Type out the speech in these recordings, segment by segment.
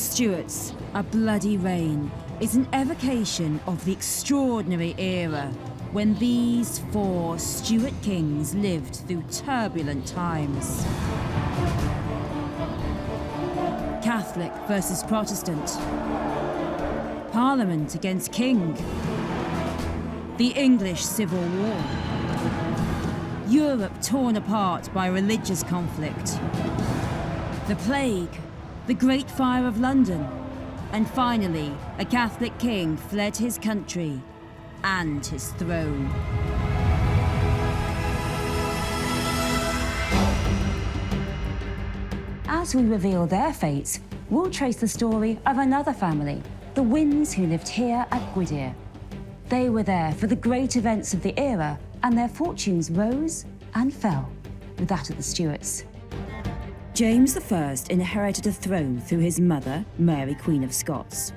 Stuarts, a bloody reign, is an evocation of the extraordinary era when these four Stuart kings lived through turbulent times. Catholic versus Protestant. Parliament against King. The English Civil War. Europe torn apart by religious conflict. The Plague. The Great Fire of London. And finally, a Catholic king fled his country and his throne. As we reveal their fates, we'll trace the story of another family, the Wynns, who lived here at Gwydir. They were there for the great events of the era, and their fortunes rose and fell with that of the Stuarts. James I inherited a throne through his mother, Mary, Queen of Scots.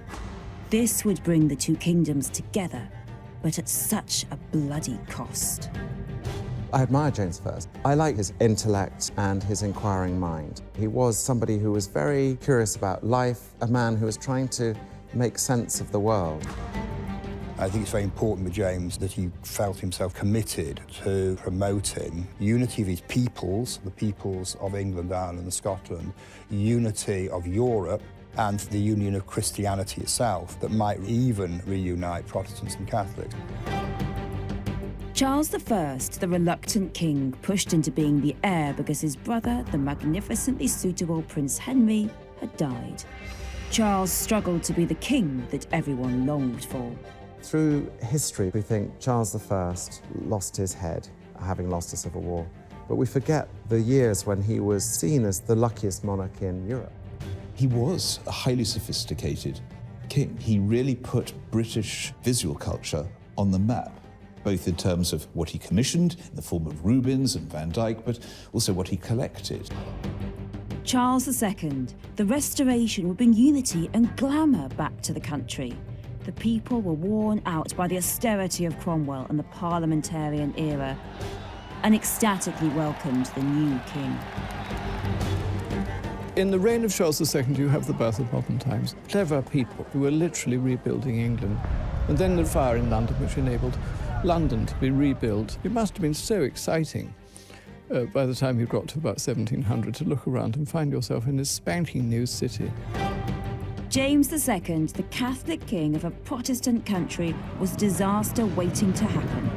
This would bring the two kingdoms together, but at such a bloody cost. I admire James I. I like his intellect and his inquiring mind. He was somebody who was very curious about life, a man who was trying to make sense of the world. I think it's very important with James that he felt himself committed to promoting unity of his peoples, the peoples of England, Ireland and Scotland, unity of Europe and the union of Christianity itself that might even reunite Protestants and Catholics. Charles I, the reluctant king, pushed into being the heir because his brother, the magnificently suitable Prince Henry, had died. Charles struggled to be the king that everyone longed for. Through history, we think Charles I lost his head, having lost a civil war. But we forget the years when he was seen as the luckiest monarch in Europe. He was a highly sophisticated king. He really put British visual culture on the map, both in terms of what he commissioned in the form of Rubens and Van Dyck, but also what he collected. Charles II, the restoration would bring unity and glamour back to the country. The people were worn out by the austerity of Cromwell and the parliamentarian era, and ecstatically welcomed the new king. In the reign of Charles II, you have the birth of modern times. Clever people who were literally rebuilding England. And then the fire in London, which enabled London to be rebuilt. It must have been so exciting by the time you got to about 1700 to look around and find yourself in this spanking new city. James II, the Catholic king of a Protestant country, was a disaster waiting to happen.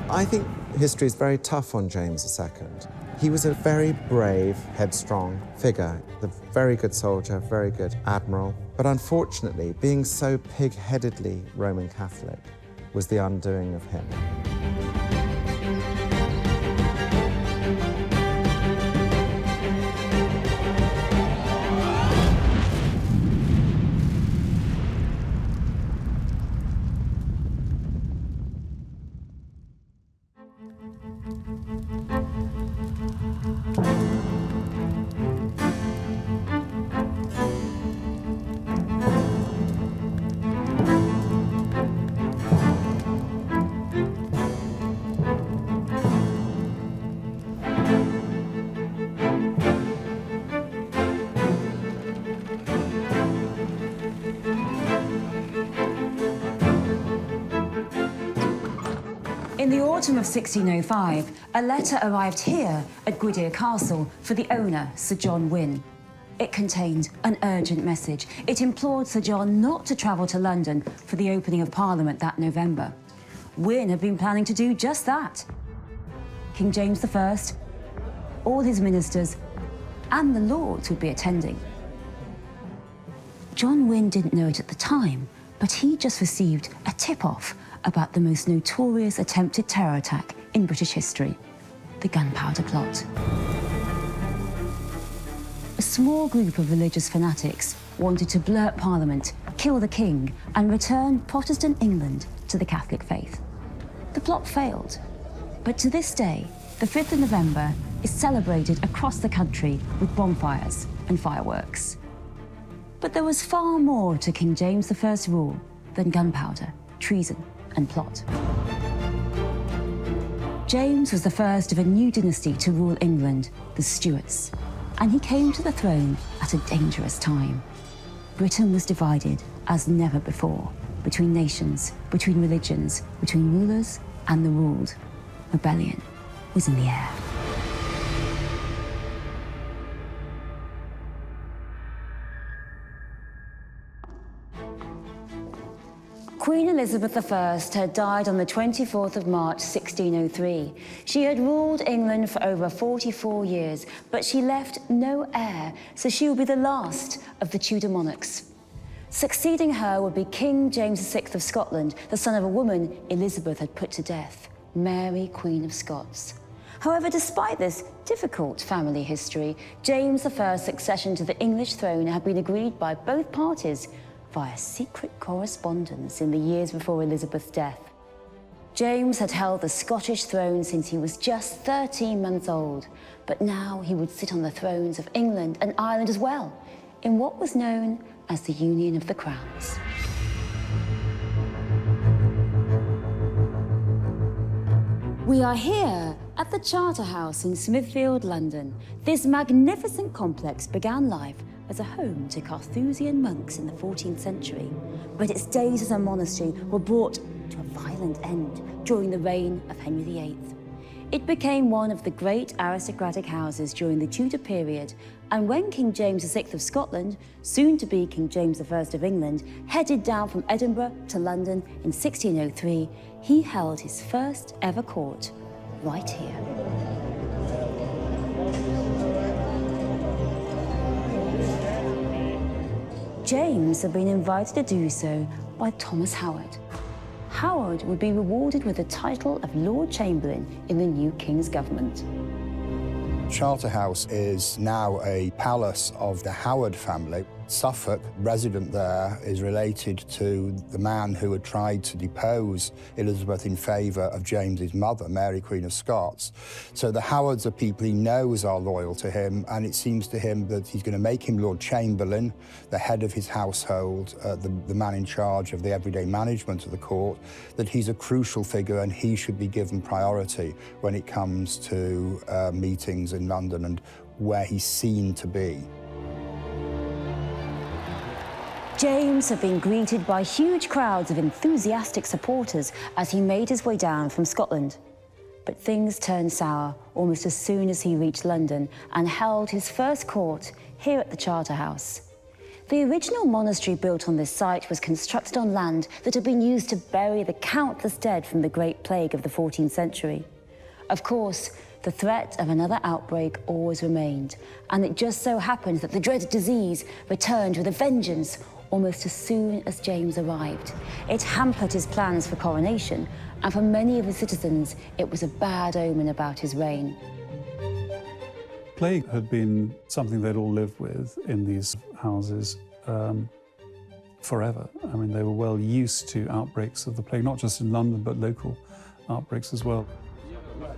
I think history is very tough on James II. He was a very brave, headstrong figure, a very good soldier, very good admiral. But unfortunately, being so pig-headedly Roman Catholic was the undoing of him. In the autumn of 1605, a letter arrived here at Gwydir Castle for the owner, Sir John Wynn. It contained an urgent message. It implored Sir John not to travel to London for the opening of Parliament that November. Wynn had been planning to do just that. King James I, all his ministers, and the lords would be attending. John Wynn didn't know it at the time, but he just received a tip-off about the most notorious attempted terror attack in British history, the Gunpowder Plot. A small group of religious fanatics wanted to blurt Parliament, kill the king, and return Protestant England to the Catholic faith. The plot failed, but to this day, the 5th of November is celebrated across the country with bonfires and fireworks. But there was far more to King James I's rule than gunpowder, treason, and plot. James was the first of a new dynasty to rule England, the Stuarts, and he came to the throne at a dangerous time. Britain was divided as never before, between nations, between religions, between rulers and the ruled. Rebellion was in the air. Queen Elizabeth I had died on the 24th of March, 1603. She had ruled England for over 44 years, but she left no heir, so she would be the last of the Tudor monarchs. Succeeding her would be King James VI of Scotland, the son of a woman Elizabeth had put to death, Mary, Queen of Scots. However, despite this difficult family history, James I's succession to the English throne had been agreed by both parties via secret correspondence in the years before Elizabeth's death. James had held the Scottish throne since he was just 13 months old, but now he would sit on the thrones of England and Ireland as well, in what was known as the Union of the Crowns. We are here at the Charterhouse in Smithfield, London. This magnificent complex began life as a home to Carthusian monks in the 14th century, but its days as a monastery were brought to a violent end during the reign of Henry VIII. It became one of the great aristocratic houses during the Tudor period, and when King James VI of Scotland, soon to be King James I of England, headed down from Edinburgh to London in 1603, he held his first ever court right here. James had been invited to do so by Thomas Howard. Howard would be rewarded with the title of Lord Chamberlain in the new King's government. Charterhouse is now a palace of the Howard family. Suffolk, resident there, is related to the man who had tried to depose Elizabeth in favour of James's mother, Mary, Queen of Scots. So the Howards are people he knows are loyal to him, and it seems to him that he's going to make him Lord Chamberlain, the head of his household, the man in charge of the everyday management of the court, that he's a crucial figure and he should be given priority when it comes to meetings in London and where he's seen to be. James had been greeted by huge crowds of enthusiastic supporters as he made his way down from Scotland. But things turned sour almost as soon as he reached London and held his first court here at the Charterhouse. The original monastery built on this site was constructed on land that had been used to bury the countless dead from the Great Plague of the 14th century. Of course, the threat of another outbreak always remained, and it just so happened that the dreaded disease returned with a vengeance almost as soon as James arrived. It hampered his plans for coronation, and for many of his citizens, it was a bad omen about his reign. Plague had been something they'd all lived with in these houses forever. I mean, they were well used to outbreaks of the plague, not just in London, but local outbreaks as well.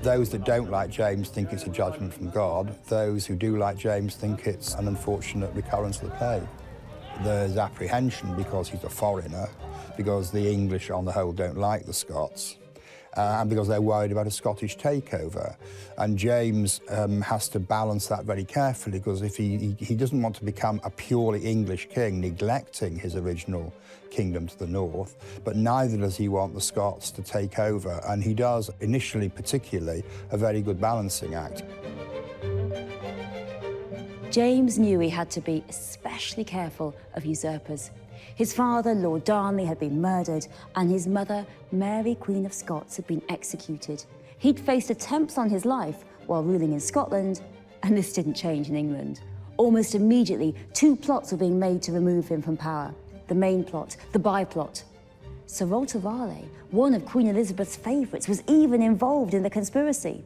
Those that don't like James think it's a judgment from God. Those who do like James think it's an unfortunate recurrence of the plague. There's apprehension because he's a foreigner, because the English on the whole don't like the Scots, and because they're worried about a Scottish takeover. And James has to balance that very carefully, because if he doesn't want to become a purely English king, neglecting his original kingdom to the north, but neither does he want the Scots to take over. And he does, initially particularly, a very good balancing act. James knew he had to be especially careful of usurpers. His father, Lord Darnley, had been murdered, and his mother, Mary, Queen of Scots, had been executed. He'd faced attempts on his life while ruling in Scotland, and this didn't change in England. Almost immediately, two plots were being made to remove him from power. The main plot, the by-plot. Sir Walter Raleigh, one of Queen Elizabeth's favourites, was even involved in the conspiracy.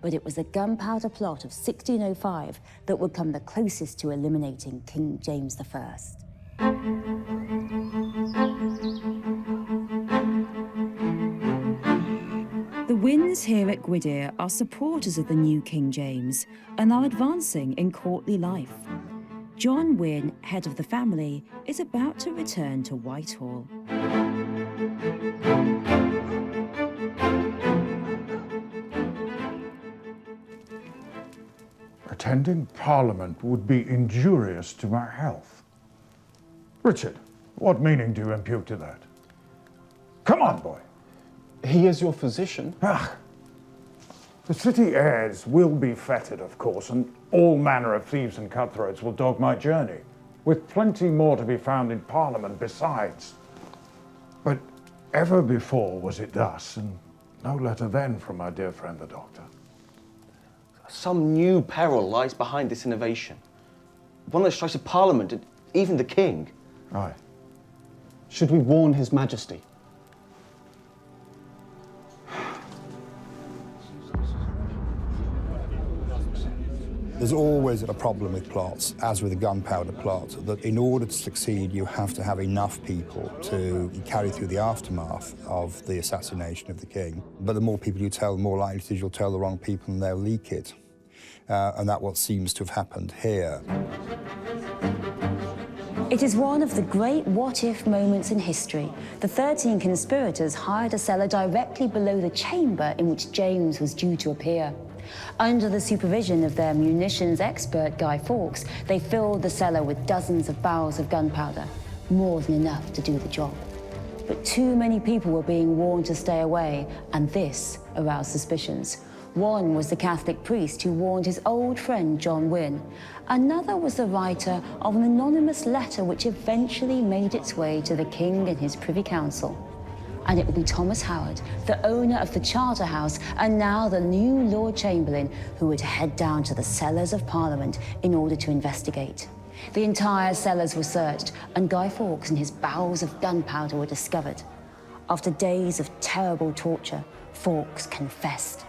But it was the Gunpowder Plot of 1605 that would come the closest to eliminating King James I. The Wynns here at Gwydir are supporters of the new King James and are advancing in courtly life. John Wynn, head of the family, is about to return to Whitehall. Attending Parliament would be injurious to my health. Richard, what meaning do you impute to that? Come on, boy. He is your physician. Ah, the city heirs will be feted, of course, and all manner of thieves and cutthroats will dog my journey, with plenty more to be found in Parliament besides. But ever before was it thus, and no letter then from my dear friend the doctor. Some new peril lies behind this innovation. One that strikes a Parliament and even the King. Aye. Should we warn His Majesty? There's always a problem with plots, as with the Gunpowder Plot, that in order to succeed, you have to have enough people to carry through the aftermath of the assassination of the king. But the more people you tell, the more likely it is you'll tell the wrong people and they'll leak it. And that's what seems to have happened here. It is one of the great what-if moments in history. The 13 conspirators hired a cellar directly below the chamber in which James was due to appear. Under the supervision of their munitions expert, Guy Fawkes, they filled the cellar with dozens of barrels of gunpowder, more than enough to do the job. But too many people were being warned to stay away, and this aroused suspicions. One was the Catholic priest who warned his old friend John Wynne. Another was the writer of an anonymous letter which eventually made its way to the king and his Privy Council. And it would be Thomas Howard, the owner of the Charter House and now the new Lord Chamberlain, who would head down to the cellars of Parliament in order to investigate. The entire cellars were searched, and Guy Fawkes and his barrels of gunpowder were discovered. After days of terrible torture, Fawkes confessed.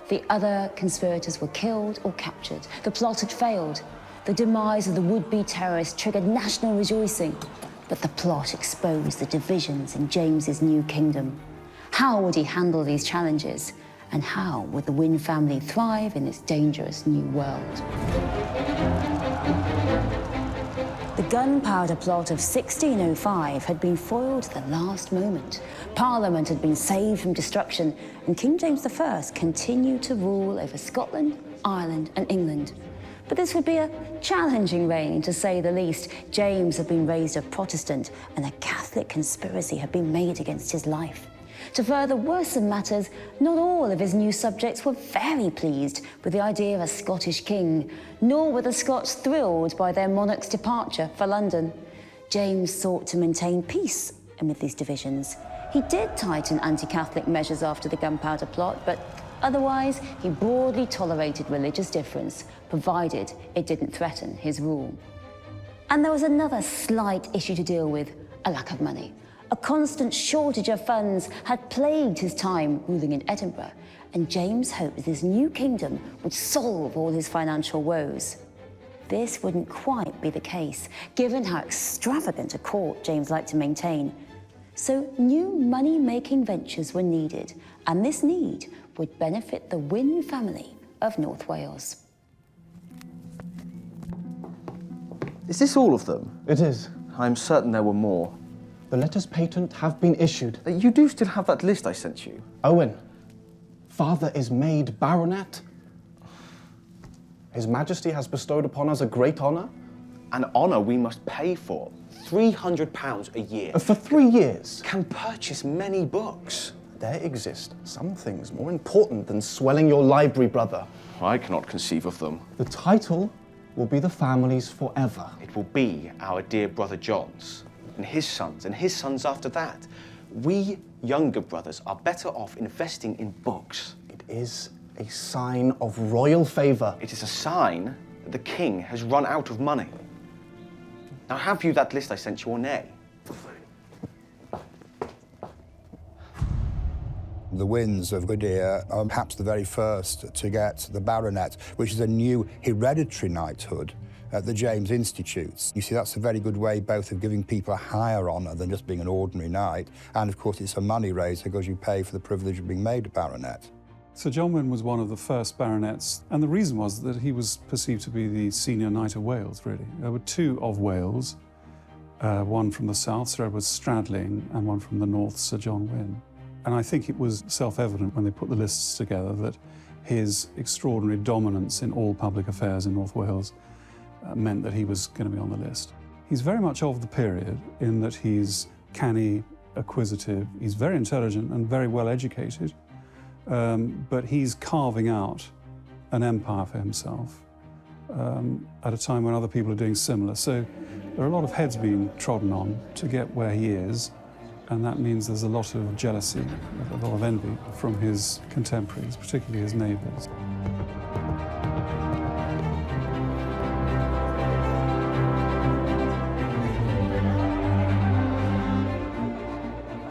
The other conspirators were killed or captured. The plot had failed. The demise of the would-be terrorists triggered national rejoicing. But the plot exposed the divisions in James's new kingdom. How would he handle these challenges? And how would the Wynne family thrive in this dangerous new world? The Gunpowder Plot of 1605 had been foiled at the last moment. Parliament had been saved from destruction, and King James I continued to rule over Scotland, Ireland, and England. But this would be a challenging reign, to say the least. James had been raised a Protestant, and a Catholic conspiracy had been made against his life. To further worsen matters, not all of his new subjects were very pleased with the idea of a Scottish king, nor were the Scots thrilled by their monarch's departure for London. James sought to maintain peace amid these divisions. He did tighten anti-Catholic measures after the Gunpowder Plot, but otherwise, he broadly tolerated religious difference, provided it didn't threaten his rule. And there was another slight issue to deal with: a lack of money. A constant shortage of funds had plagued his time ruling in Edinburgh, and James hoped that his new kingdom would solve all his financial woes. This wouldn't quite be the case, given how extravagant a court James liked to maintain. So new money-making ventures were needed, and this need would benefit the Wynne family of North Wales. Is this all of them? It is. I'm certain there were more. The letters patent have been issued. You do still have that list I sent you? Owen, father is made baronet. His Majesty has bestowed upon us a great honour. An honour we must pay for. £300 a year. For 3 years. Can purchase many books. There exist some things more important than swelling your library, brother. I cannot conceive of them. The title will be the family's forever. It will be our dear brother John's, and his sons after that. We younger brothers are better off investing in books. It is a sign of royal favour. It is a sign that the king has run out of money. Now, have you that list I sent you, or nay? The Wynnes of Gwydir are perhaps the very first to get the baronet, which is a new hereditary knighthood at the James Institutes. You see, that's a very good way both of giving people a higher honour than just being an ordinary knight, and of course it's a money raiser because you pay for the privilege of being made a baronet. Sir John Wynne was one of the first baronets, and the reason was that he was perceived to be the senior knight of Wales, really. There were two of Wales, one from the south, Sir Edward Stradling, and one from the north, Sir John Wynne. And I think it was self-evident when they put the lists together that his extraordinary dominance in all public affairs in North Wales meant that he was going to be on the list. He's very much of the period in that he's canny, acquisitive, he's very intelligent and very well educated, but he's carving out an empire for himself at a time when other people are doing similar. So there are a lot of heads being trodden on to get where he is, and that means there's a lot of jealousy, a lot of envy from his contemporaries, particularly his neighbours.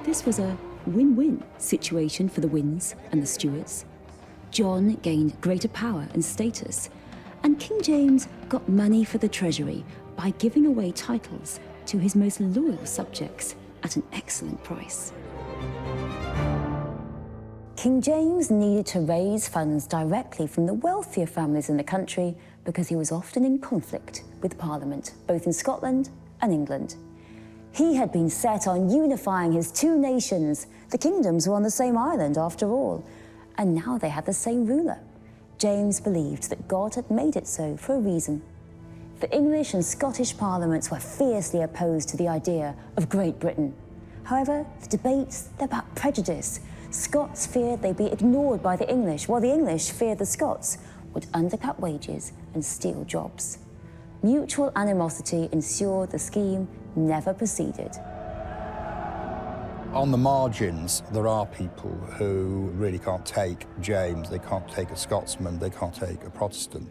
This was a win-win situation for the Wynns and the Stuarts. John gained greater power and status, and King James got money for the treasury by giving away titles to his most loyal subjects at an excellent price. King James needed to raise funds directly from the wealthier families in the country because he was often in conflict with Parliament, both in Scotland and England. He had been set on unifying his two nations. The kingdoms were on the same island, after all, and now they had the same ruler. James believed that God had made it so for a reason. The English and Scottish parliaments were fiercely opposed to the idea of Great Britain. However, the debates, they're about prejudice. Scots feared they'd be ignored by the English, while the English feared the Scots would undercut wages and steal jobs. Mutual animosity ensured the scheme never proceeded. On the margins, there are people who really can't take James, they can't take a Scotsman, they can't take a Protestant.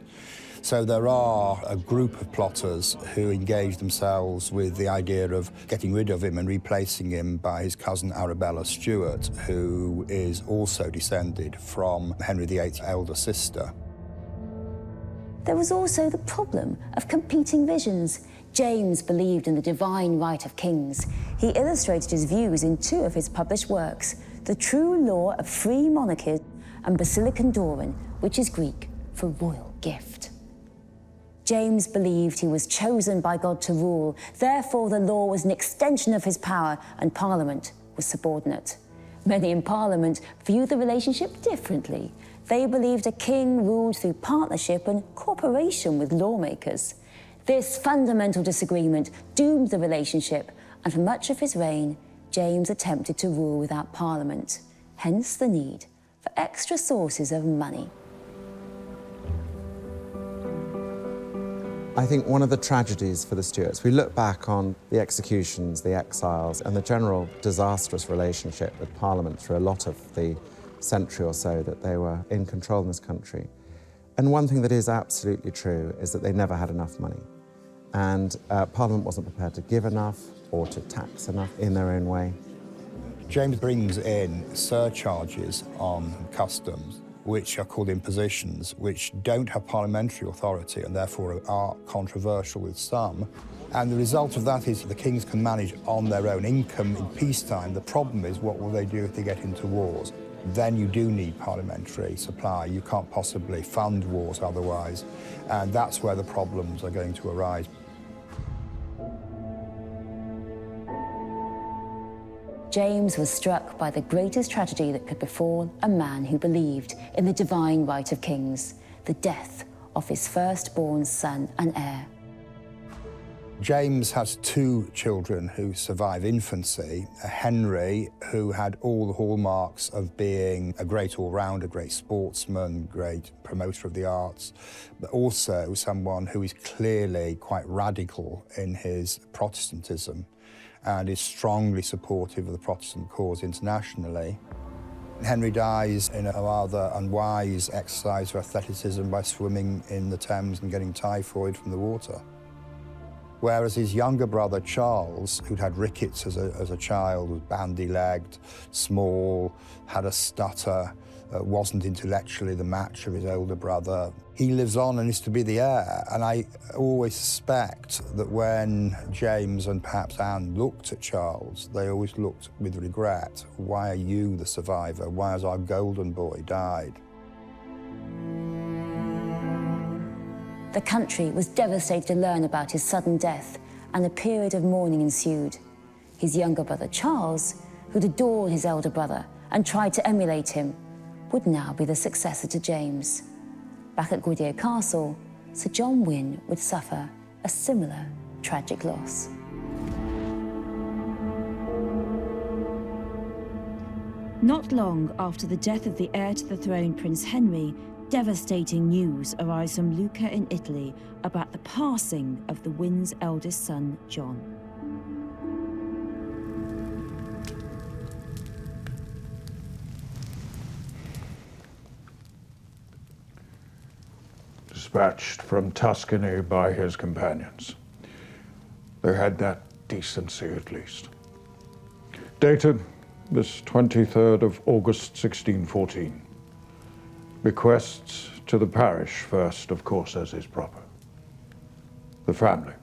So there are a group of plotters who engage themselves with the idea of getting rid of him and replacing him by his cousin Arabella Stuart, who is also descended from Henry VIII's elder sister. There was also the problem of competing visions. James believed in the divine right of kings. He illustrated his views in two of his published works, The True Law of Free Monarchies and Basilican Doron, which is Greek for royal gift. James believed he was chosen by God to rule, therefore the law was an extension of his power and Parliament was subordinate. Many in Parliament viewed the relationship differently. They believed a king ruled through partnership and cooperation with lawmakers. This fundamental disagreement doomed the relationship, and for much of his reign, James attempted to rule without Parliament, hence the need for extra sources of money. I think one of the tragedies for the Stuarts, we look back on the executions, the exiles, and the general disastrous relationship with Parliament through a lot of the century or so that they were in control in this country. And one thing that is absolutely true is that they never had enough money. And Parliament wasn't prepared to give enough or to tax enough in their own way. James brings in surcharges on customs, which are called impositions, which don't have parliamentary authority and therefore are controversial with some. And the result of that is the kings can manage on their own income in peacetime. The problem is, what will they do if they get into wars? Then you do need parliamentary supply. You can't possibly fund wars otherwise. And that's where the problems are going to arise. James was struck by the greatest tragedy that could befall a man who believed in the divine right of kings, the death of his firstborn son and heir. James has two children who survive infancy. Henry, who had all the hallmarks of being a great all-rounder, great sportsman, great promoter of the arts, but also someone who is clearly quite radical in his Protestantism and is strongly supportive of the Protestant cause internationally. Henry dies in a rather unwise exercise of athleticism by swimming in the Thames and getting typhoid from the water. Whereas his younger brother, Charles, who'd had rickets as a child, was bandy-legged, small, had a stutter, wasn't intellectually the match of his older brother. He lives on and is to be the heir, and I always suspect that when James and perhaps Anne looked at Charles, they always looked with regret. Why are you the survivor? Why has our golden boy died? The country was devastated to learn about his sudden death, and a period of mourning ensued. His younger brother, Charles, who'd adored his elder brother and tried to emulate him, would now be the successor to James. Back at Gwydir Castle, Sir John Wynne would suffer a similar tragic loss. Not long after the death of the heir to the throne, Prince Henry, devastating news arrives from Lucca in Italy about the passing of the Wynns' eldest son, John. Dispatched from Tuscany by his companions. They had that decency at least. Dated this 23rd of August 1614. Bequests to the parish first, of course, as is proper. The family.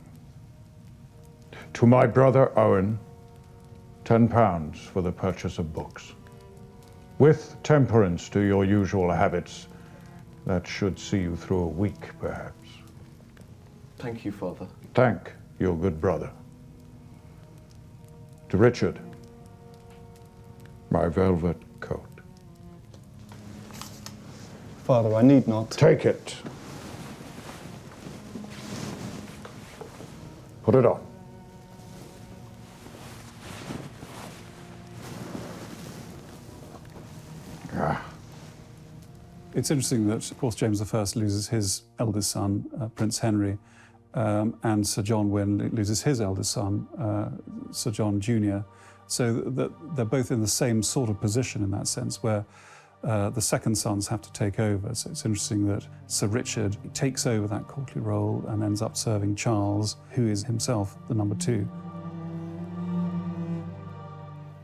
To my brother Owen, £10 for the purchase of books. With temperance to your usual habits, that should see you through a week, perhaps. Thank you, Father. Thank your good brother. To Richard, my velvet coat. Father, I need not. Take it. Put it on. It's interesting that, of course, James I loses his eldest son, Prince Henry, and Sir John Wynn loses his eldest son, Sir John Jr. So that they're both in the same sort of position in that sense, where the second sons have to take over. So it's interesting that Sir Richard takes over that courtly role and ends up serving Charles, who is himself the number 2.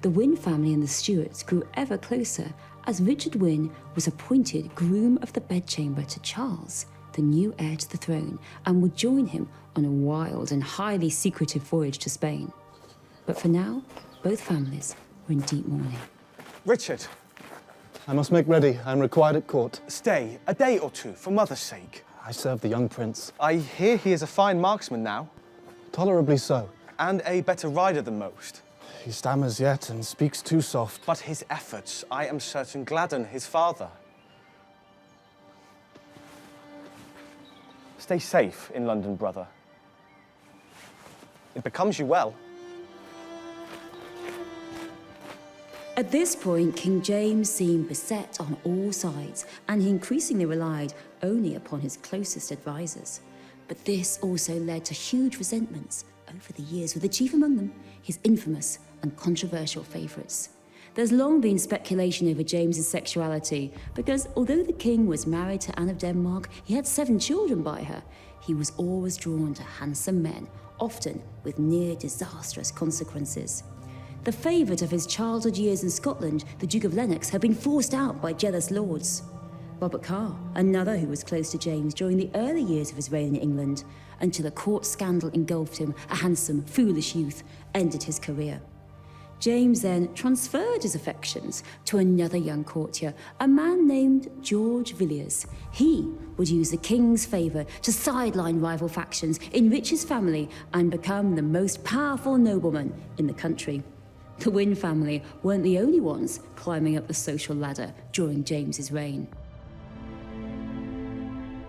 The Wynn family and the Stuarts grew ever closer as Richard Wynn was appointed groom of the bedchamber to Charles, the new heir to the throne, and would join him on a wild and highly secretive voyage to Spain. But for now, both families were in deep mourning. Richard, I must make ready. I am required at court. Stay a day or two, for mother's sake. I serve the young prince. I hear he is a fine marksman now. Tolerably so. And a better rider than most. He stammers yet and speaks too soft. But his efforts, I am certain, gladden his father. Stay safe in London, brother. It becomes you well. At this point, King James seemed beset on all sides, and he increasingly relied only upon his closest advisors. But this also led to huge resentments over the years, with the chief among them his infamous and controversial favourites. There's long been speculation over James's sexuality, because although the king was married to Anne of Denmark, he had 7 children by her. He was always drawn to handsome men, often with near disastrous consequences. The favourite of his childhood years in Scotland, the Duke of Lennox, had been forced out by jealous lords. Robert Carr, another who was close to James during the early years of his reign in England, until a court scandal engulfed him, a handsome, foolish youth, ended his career. James then transferred his affections to another young courtier, a man named George Villiers. He would use the king's favour to sideline rival factions, enrich his family, and become the most powerful nobleman in the country. The Wynn family weren't the only ones climbing up the social ladder during James's reign.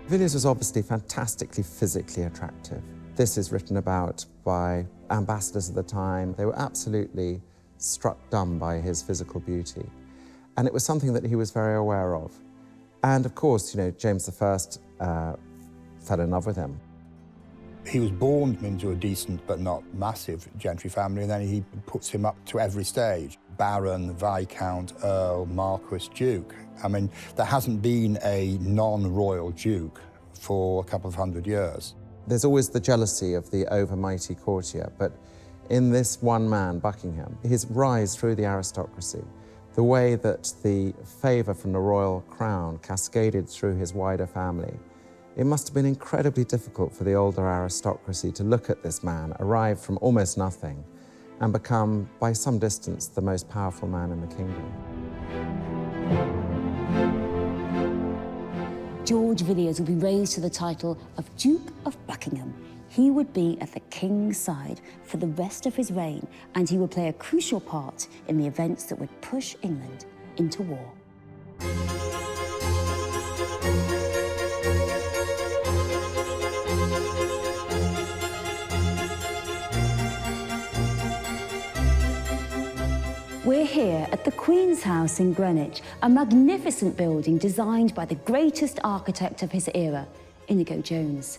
Villiers was obviously fantastically physically attractive. This is written about by ambassadors at the time. They were absolutely struck dumb by his physical beauty. And it was something that he was very aware of. And of course, James I fell in love with him. He was born into a decent but not massive gentry family, and then he puts him up to every stage. Baron, Viscount, Earl, Marquis, Duke. I mean, there hasn't been a non-royal duke for a couple of 100 years. There's always the jealousy of the overmighty courtier, but in this one man, Buckingham, his rise through the aristocracy, the way that the favour from the royal crown cascaded through his wider family, it must have been incredibly difficult for the older aristocracy to look at this man, arrive from almost nothing, and become, by some distance, the most powerful man in the kingdom. George Villiers would be raised to the title of Duke of Buckingham. He would be at the king's side for the rest of his reign, and he would play a crucial part in the events that would push England into war. We're here at the Queen's House in Greenwich, a magnificent building designed by the greatest architect of his era, Inigo Jones.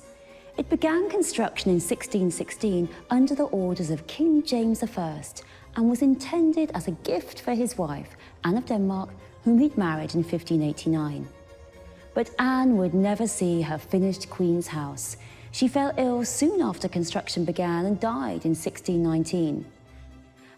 It began construction in 1616 under the orders of King James I and was intended as a gift for his wife, Anne of Denmark, whom he'd married in 1589. But Anne would never see her finished Queen's House. She fell ill soon after construction began and died in 1619.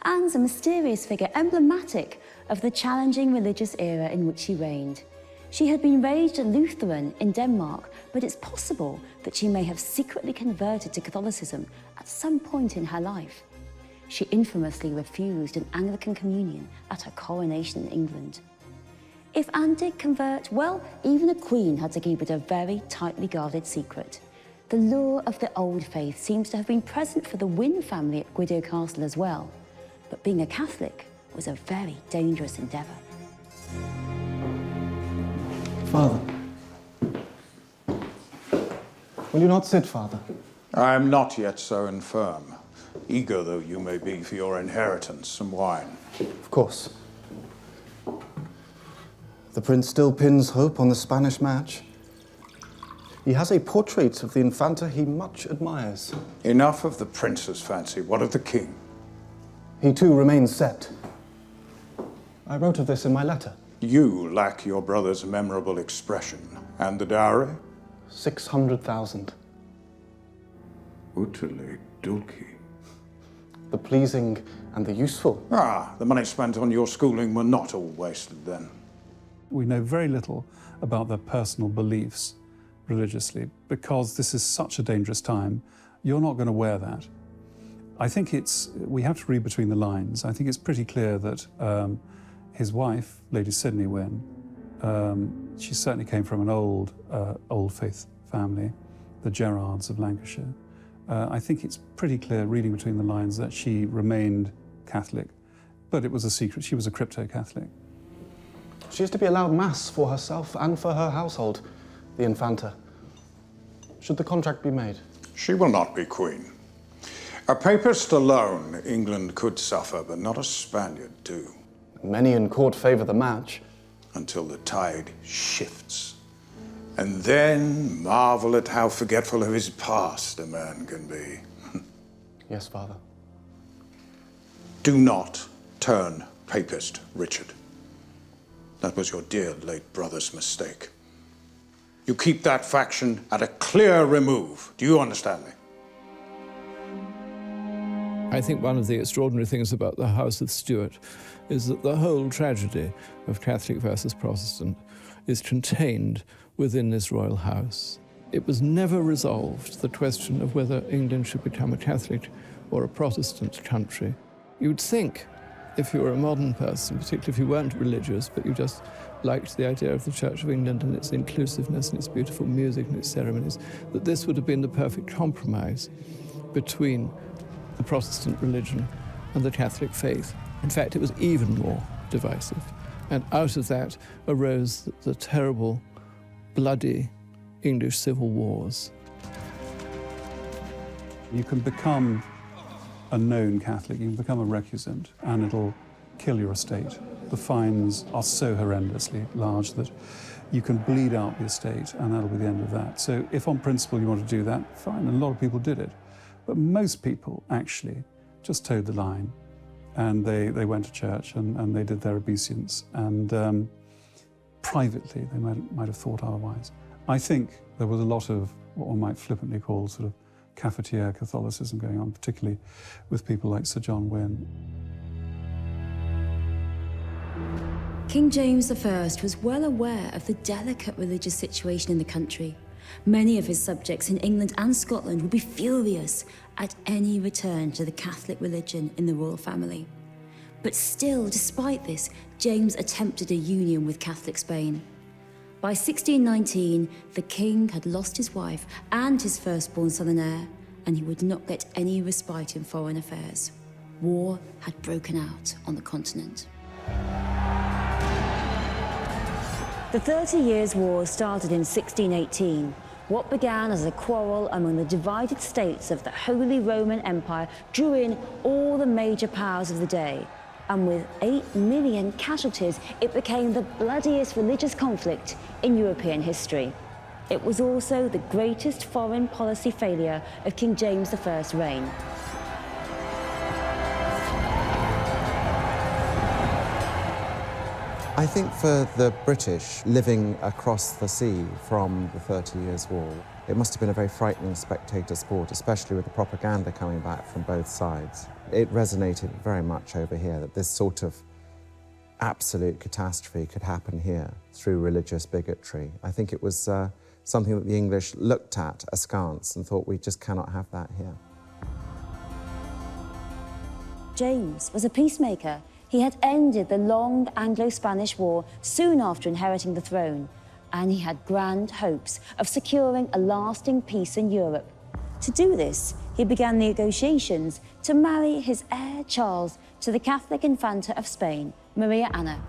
Anne's a mysterious figure emblematic of the challenging religious era in which she reigned. She had been raised a Lutheran in Denmark, but it's possible that she may have secretly converted to Catholicism at some point in her life. She infamously refused an Anglican communion at her coronation in England. If Anne did convert, well, even a queen had to keep it a very tightly guarded secret. The lure of the old faith seems to have been present for the Wynne family at Gwydir Castle as well. But being a Catholic was a very dangerous endeavour. Father. Will you not sit, Father? I am not yet so infirm, eager though you may be for your inheritance, some wine. Of course. The Prince still pins hope on the Spanish match. He has a portrait of the Infanta he much admires. Enough of the Prince's fancy. What of the King? He too remains set. I wrote of this in my letter. You lack your brother's memorable expression. And the dowry? 600,000. Utile dulci. The pleasing and the useful. Ah, the money spent on your schooling were not all wasted then. We know very little about their personal beliefs religiously because this is such a dangerous time. You're not going to wear that. I think we have to read between the lines. I think it's pretty clear that his wife, Lady Sidney Wynne, she certainly came from an old faith family, the Gerards of Lancashire. I think it's pretty clear, reading between the lines, that she remained Catholic, but it was a secret. She was a crypto-Catholic. She is to be allowed mass for herself and for her household, the Infanta. Should the contract be made? She will not be queen. A papist alone England could suffer, but not a Spaniard too. Many in court favour the match. Until the tide shifts. And then marvel at how forgetful of his past a man can be. Yes, Father. Do not turn papist, Richard. That was your dear late brother's mistake. You keep that faction at a clear remove. Do you understand me? I think one of the extraordinary things about the House of Stuart is that the whole tragedy of Catholic versus Protestant is contained within this royal house. It was never resolved, the question of whether England should become a Catholic or a Protestant country. You'd think, if you were a modern person, particularly if you weren't religious, but you just liked the idea of the Church of England and its inclusiveness and its beautiful music and its ceremonies, that this would have been the perfect compromise between the Protestant religion and the Catholic faith. In fact, it was even more divisive. And out of that arose the terrible, bloody English civil wars. You can become a known Catholic, you can become a recusant, and it'll kill your estate. The fines are so horrendously large that you can bleed out the estate, and that'll be the end of that. So if on principle you want to do that, fine, and a lot of people did it. But most people actually just towed the line, and they went to church and they did their obeisance, and privately they might have thought otherwise. I think there was a lot of what one might flippantly call sort of cafetiere Catholicism going on, particularly with people like Sir John Wynne. King James I was well aware of the delicate religious situation in the country. Many of his subjects in England and Scotland would be furious at any return to the Catholic religion in the royal family. But still, despite this, James attempted a union with Catholic Spain. By 1619, the king had lost his wife and his firstborn son and heir, and he would not get any respite in foreign affairs. War had broken out on the continent. The 30 Years' War started in 1618. What began as a quarrel among the divided states of the Holy Roman Empire drew in all the major powers of the day, And with 8 million casualties, it became the bloodiest religious conflict in European history. It was also the greatest foreign policy failure of King James I's reign. I think for the British living across the sea from the 30 Years' War, it must have been a very frightening spectator sport, especially with the propaganda coming back from both sides. It resonated very much over here that this sort of absolute catastrophe could happen here through religious bigotry. I think it was something that the English looked at askance and thought, we just cannot have that here. James was a peacemaker. He had ended the long Anglo-Spanish War soon after inheriting the throne, and he had grand hopes of securing a lasting peace in Europe. To do this, he began negotiations to marry his heir Charles to the Catholic Infanta of Spain, Maria Anna.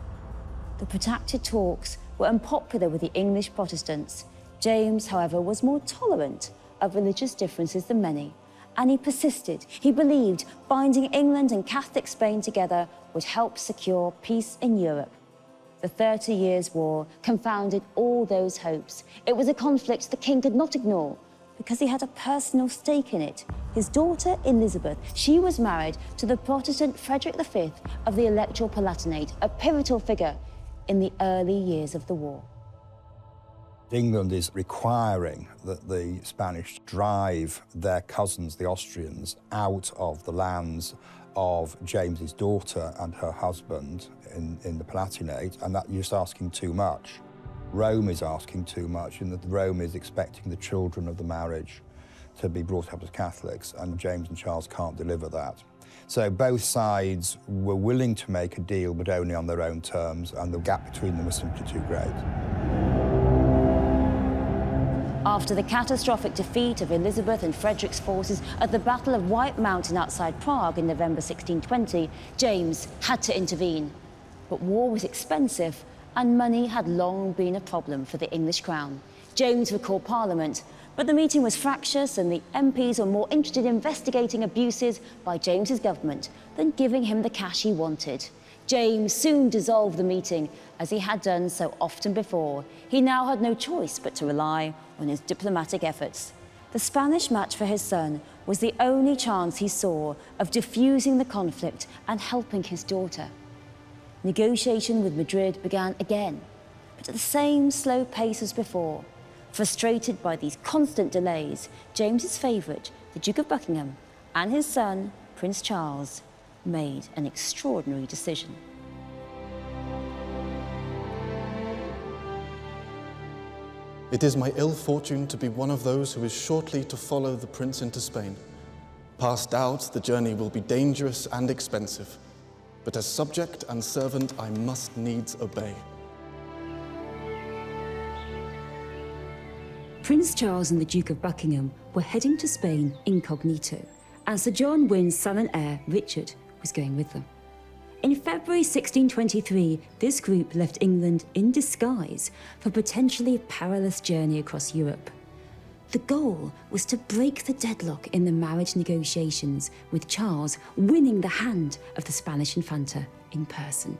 The protracted talks were unpopular with the English Protestants. James, however, was more tolerant of religious differences than many, and he persisted. He believed binding England and Catholic Spain together would help secure peace in Europe. The 30 Years' War confounded all those hopes. It was a conflict the king could not ignore because he had a personal stake in it. His daughter, Elizabeth, she was married to the Protestant Frederick V of the Electoral Palatinate, a pivotal figure in the early years of the war. England is requiring that the Spanish drive their cousins, the Austrians, out of the lands of James's daughter and her husband in the Palatinate, and that you're just asking too much. Rome is asking too much, and that Rome is expecting the children of the marriage to be brought up as Catholics, and James and Charles can't deliver that. So both sides were willing to make a deal, but only on their own terms, and the gap between them was simply too great. After the catastrophic defeat of Elizabeth and Frederick's forces at the Battle of White Mountain outside Prague in November 1620, James had to intervene. But war was expensive, and money had long been a problem for the English crown. James recalled Parliament, but the meeting was fractious and the MPs were more interested in investigating abuses by James's government than giving him the cash he wanted. James soon dissolved the meeting, as he had done so often before. He now had no choice but to rely on his diplomatic efforts. The Spanish match for his son was the only chance he saw of diffusing the conflict and helping his daughter. Negotiation with Madrid began again, but at the same slow pace as before. Frustrated by these constant delays, James's favourite, the Duke of Buckingham, and his son, Prince Charles, made an extraordinary decision. It is my ill fortune to be one of those who is shortly to follow the prince into Spain. Passed out, the journey will be dangerous and expensive, but as subject and servant, I must needs obey. Prince Charles and the Duke of Buckingham were heading to Spain incognito, and Sir John Wynne's son and heir, Richard, was going with them. In February 1623, this group left England in disguise for a potentially perilous journey across Europe. The goal was to break the deadlock in the marriage negotiations, with Charles winning the hand of the Spanish Infanta in person.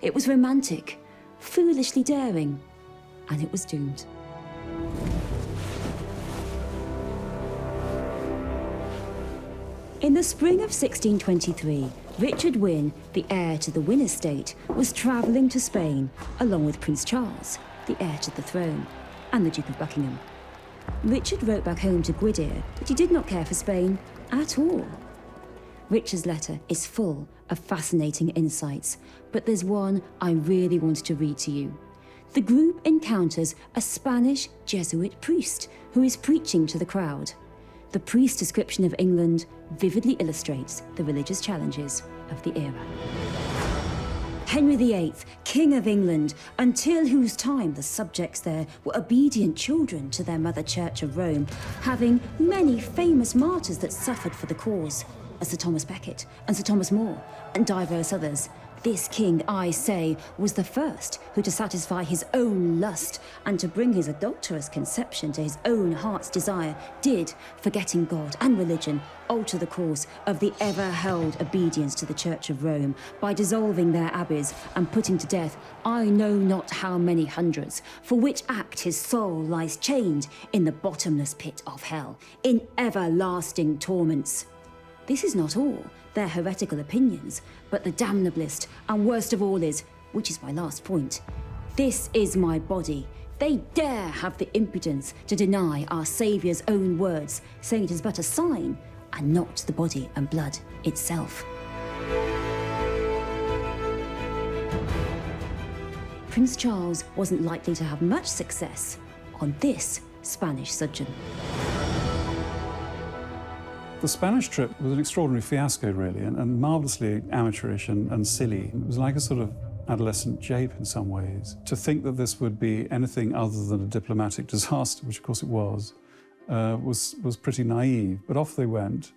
It was romantic, foolishly daring, and it was doomed. In the spring of 1623, Richard Wynne, the heir to the Wynne estate, was travelling to Spain, along with Prince Charles, the heir to the throne, and the Duke of Buckingham. Richard wrote back home to Gwydir that he did not care for Spain at all. Richard's letter is full of fascinating insights, but there's one I really wanted to read to you. The group encounters a Spanish Jesuit priest who is preaching to the crowd. The priest's description of England vividly illustrates the religious challenges of the era. Henry VIII, King of England, until whose time the subjects there were obedient children to their mother church of Rome, having many famous martyrs that suffered for the cause, as Sir Thomas Becket and Sir Thomas More, and diverse others. This king, I say, was the first who, to satisfy his own lust and to bring his adulterous conception to his own heart's desire, did, forgetting God and religion, alter the course of the ever-held obedience to the Church of Rome by dissolving their abbeys and putting to death I know not how many hundreds, for which act his soul lies chained in the bottomless pit of hell, in everlasting torments. This is not all their heretical opinions, but the damnablest and worst of all is, which is my last point, this is my body. They dare have the impudence to deny our Saviour's own words, saying it is but a sign and not the body and blood itself. Prince Charles wasn't likely to have much success on this Spanish sojourn. The Spanish trip was an extraordinary fiasco, really, and marvellously amateurish and silly. It was like a sort of adolescent jape in some ways. To think that this would be anything other than a diplomatic disaster, which of course it was pretty naive. But off they went,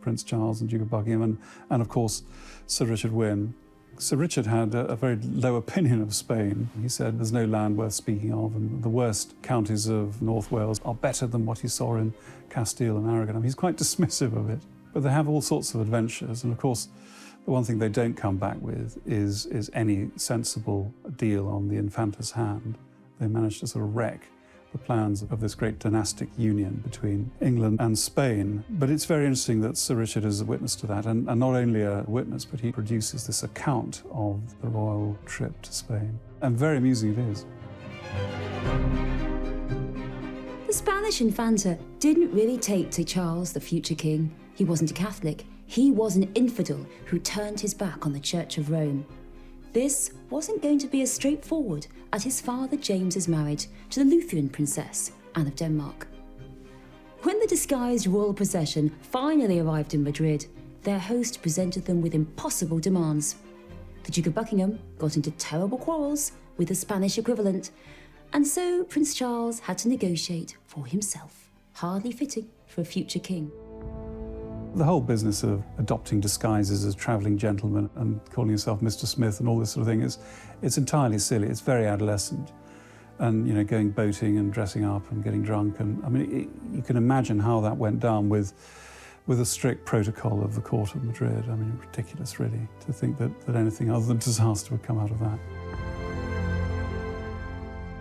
Prince Charles and Duke of Buckingham, and of course Sir Richard Wynne. Sir Richard had a very low opinion of Spain. He said there's no land worth speaking of, and the worst counties of North Wales are better than what he saw in Castile and Aragon. I mean, he's quite dismissive of it. But they have all sorts of adventures, and of course, the one thing they don't come back with is any sensible deal on the Infanta's hand. They managed to sort of wreck the plans of this great dynastic union between England and Spain. But it's very interesting that Sir Richard is a witness to that, and not only a witness, but he produces this account of the royal trip to Spain. And very amusing it is. The Spanish Infanta didn't really take to Charles, the future king. He wasn't a Catholic. He was an infidel who turned his back on the Church of Rome. This wasn't going to be as straightforward as his father James's marriage to the Lutheran princess, Anne of Denmark. When the disguised royal procession finally arrived in Madrid, their host presented them with impossible demands. The Duke of Buckingham got into terrible quarrels with the Spanish equivalent, and so Prince Charles had to negotiate for himself, hardly fitting for a future king. The whole business of adopting disguises as travelling gentlemen and calling yourself Mr. Smith and all this sort of thing it's entirely silly. It's very adolescent. And, you know, going boating and dressing up and getting drunk. And I mean, you can imagine how that went down with a strict protocol of the court of Madrid. I mean, ridiculous, really, to think that anything other than disaster would come out of that.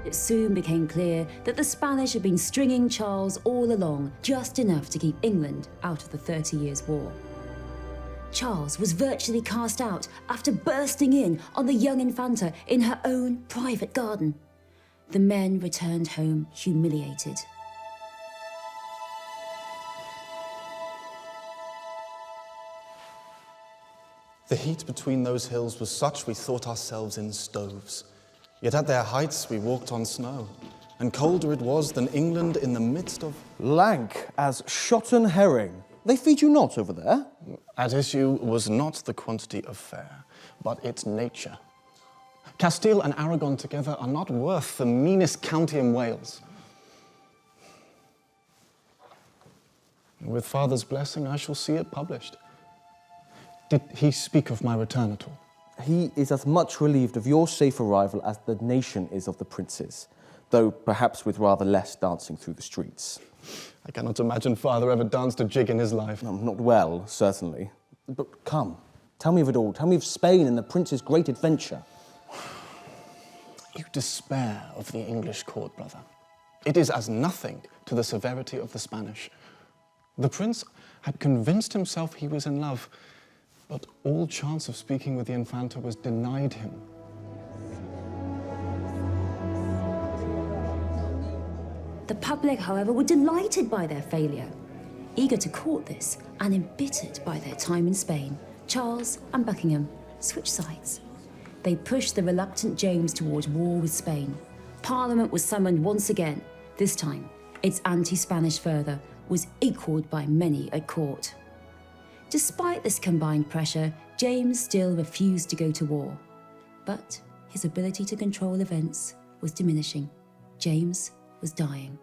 It soon became clear that the Spanish had been stringing Charles all along, just enough to keep England out of the 30 Years' War. Charles was virtually cast out after bursting in on the young Infanta in her own private garden. The men returned home humiliated. The heat between those hills was such we thought ourselves in stoves. Yet at their heights we walked on snow, and colder it was than England in the midst of... Lank as shot and herring. They feed you not over there? At issue was not the quantity of fare, but its nature. Castile and Aragon together are not worth the meanest county in Wales. With father's blessing, I shall see it published. Did he speak of my return at all? He is as much relieved of your safe arrival as the nation is of the prince's, though perhaps with rather less dancing through the streets. I cannot imagine father ever danced a jig in his life. No, not well, certainly. But come, tell me of it all. Tell me of Spain and the prince's great adventure. You despair of the English court, brother. It is as nothing to the severity of the Spanish. The prince had convinced himself he was in love, but all chance of speaking with the Infanta was denied him. The public, however, were delighted by their failure. Eager to court this and embittered by their time in Spain, Charles and Buckingham switched sides. They pushed the reluctant James towards war with Spain. Parliament was summoned once again. This time, its anti-Spanish fervour was equalled by many at court. Despite this combined pressure, James still refused to go to war. But his ability to control events was diminishing. James was dying.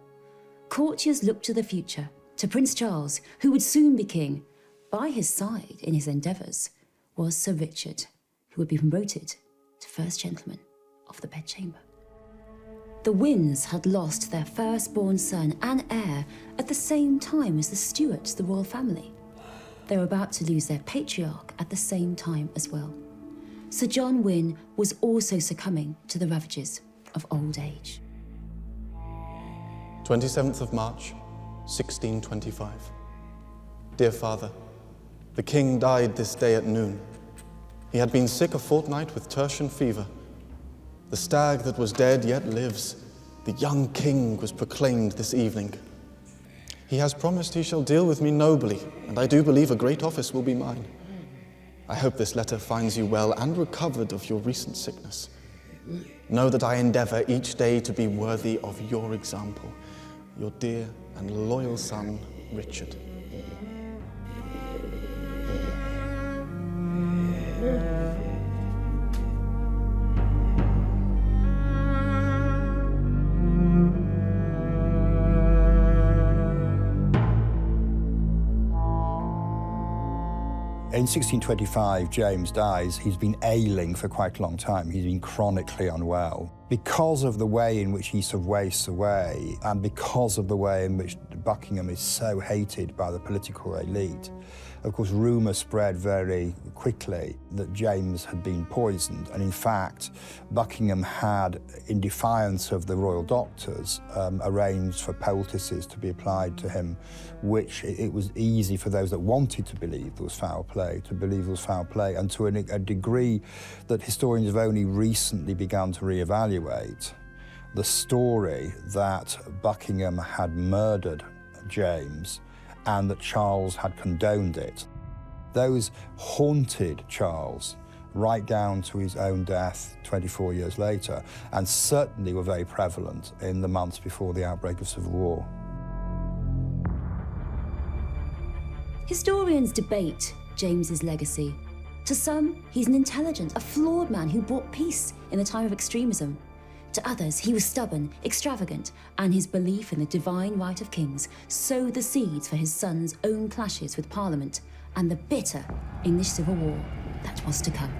Courtiers looked to the future, to Prince Charles, who would soon be king. By his side in his endeavours was Sir Richard, who would be promoted to First Gentleman of the Bedchamber. The Wynns had lost their firstborn son and heir at the same time as the Stuarts, the royal family. They were about to lose their patriarch at the same time as well. Sir John Wynn was also succumbing to the ravages of old age. 27th of March, 1625. Dear Father, the King died this day at noon. He had been sick a fortnight with tertian fever. The stag that was dead yet lives. The young King was proclaimed this evening. He has promised he shall deal with me nobly, and I do believe a great office will be mine. I hope this letter finds you well and recovered of your recent sickness. Know that I endeavour each day to be worthy of your example. Your dear and loyal son, Richard. In 1625, James dies. He's been ailing for quite a long time. He's been chronically unwell. Because of the way in which he sort of wastes away, and because of the way in which Buckingham is so hated by the political elite, of course, rumour spread very quickly that James had been poisoned. And in fact, Buckingham had, in defiance of the royal doctors, arranged for poultices to be applied to him, which it was easy for those that wanted to believe there was foul play, to believe there was foul play, and to a degree that historians have only recently begun to reevaluate the story that Buckingham had murdered James and that Charles had condoned it. Those haunted Charles right down to his own death 24 years later, and certainly were very prevalent in the months before the outbreak of civil war. Historians debate James's legacy. To some, he's an intelligent, a flawed man who brought peace in a time of extremism. To others, he was stubborn, extravagant, and his belief in the divine right of kings sowed the seeds for his son's own clashes with Parliament and the bitter English Civil War that was to come.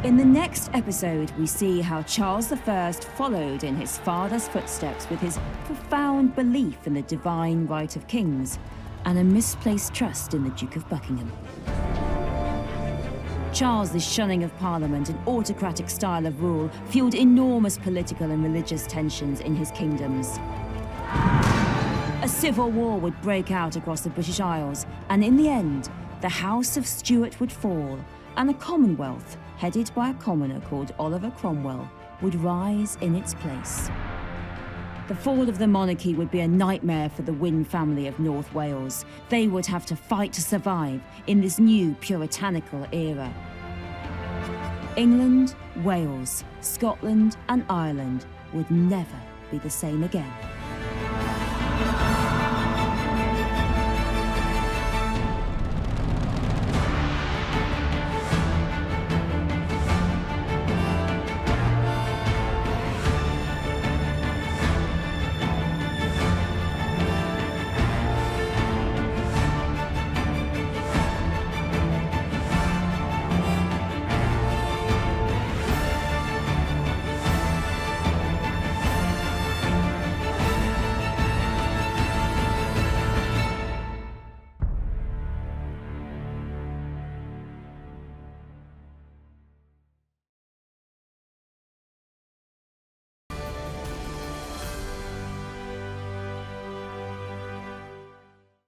In the next episode, we see how Charles I followed in his father's footsteps with his profound belief in the divine right of kings and a misplaced trust in the Duke of Buckingham. Charles' shunning of Parliament and autocratic style of rule fueled enormous political and religious tensions in his kingdoms. A civil war would break out across the British Isles, and in the end, the House of Stuart would fall, and a Commonwealth, headed by a commoner called Oliver Cromwell, would rise in its place. The fall of the monarchy would be a nightmare for the Wynn family of North Wales. They would have to fight to survive in this new puritanical era. England, Wales, Scotland, and Ireland would never be the same again.